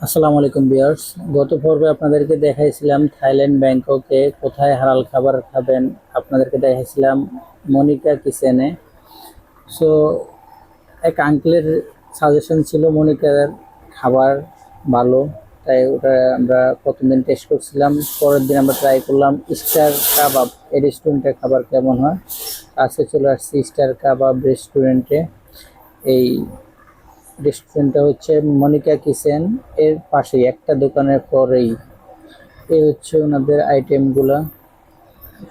আসসালামু আলাইকুম ভিউয়ার্স। গত পর্বে আপনাদেরকে দেখাইছিলাম থাইল্যান্ড ব্যাংককে কোথায় হালাল খাবার খাবেন। আপনাদেরকে দেখাইছিলাম মনিকা কিচেনে। সো এক আঙ্কেলের সাজেশন ছিল মনিকার খাবার ভালো, তাই ওটা আমরা প্রথম দিন টেস্ট করছিলাম। পরের দিন আমরা ট্রাই করলাম স্টার কাবাব। এই রেস্টুরেন্টের খাবার কেমন হয়। আজকে চলে আসছি স্টার কাবাব রেস্টুরেন্টে। এই রেস্টুরেন্টটা হচ্ছে মনিকা কিচেন এর পাশেই, একটা দোকানের পরেই। এই হচ্ছে ওনাদের আইটেমগুলা,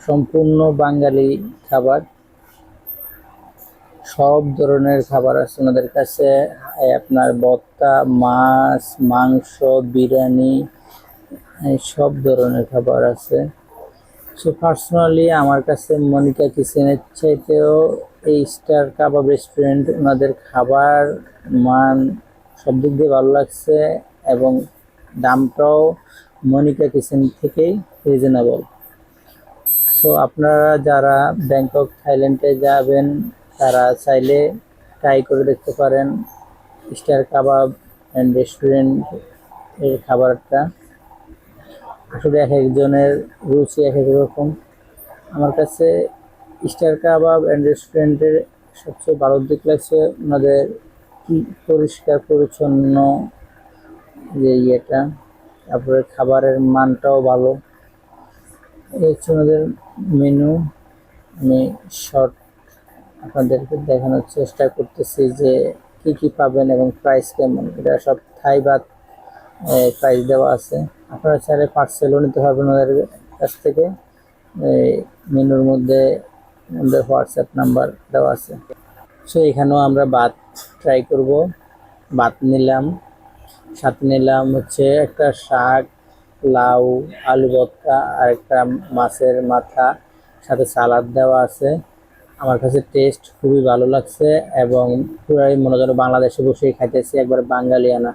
সম্পূর্ণ বাঙালি খাবার। সব ধরনের খাবার আছে ওনাদের কাছে। আপনার ভর্তা, মাছ, মাংস, বিরিয়ানি, সব ধরনের খাবার আছে। সো পার্সোনালি আমার কাছে মনিকা কিচেনের চাইতেও এই স্টার কাবাব রেস্টুরেন্ট, ওনাদের খাবার মান সব দিক দিয়ে ভালো লাগছে, এবং দামটাও মনিকা কিচেন থেকেই রিজনেবল। সো আপনারা যারা ব্যাংকক থাইল্যান্ডে যাবেন তারা চাইলে ট্রাই করে দেখতে পারেন স্টার কাবাব অ্যান্ড রেস্টুরেন্ট এর খাবারটা। আসলে এক একজনের রুচি এক এক রকম। আমার কাছে স্টার কাবাব অ্যান্ড রেস্টুরেন্টের সবচেয়ে ভালো দিক লাগছে ওনাদের পরিষ্কার পরিচ্ছন্ন যে ইয়েটা, তারপরে খাবারের মানটাও ভালো। এই হচ্ছে ওনাদের মেনু। আমি শর্ট আপনাদেরকে দেখানোর চেষ্টা করতেছি যে কি কি পাবেন এবং প্রাইস কেমন। এটা সব থাই বাত প্রাইস দেওয়া আছে। আপনারা চাইলে পার্সেলও নিতে পারবেন ওদের কাছ থেকে। মেনুর মধ্যে ওদের হোয়াটসঅ্যাপ নাম্বার দেওয়া আছে। সো এখানেও আমরা ভাত ট্রাই করব। ভাত নিলাম, সাথে নিলাম হচ্ছে একটা শাক, লাউ, আলু ভর্তা আর একটা মাছের মাথা, সাথে সালাদ দেওয়া আছে। আমার কাছে টেস্ট খুবই ভালো লাগছে এবং পুরাই মনে যেন বাংলাদেশে বসেই খাইতেছি, একবার বাঙালিয়ানা।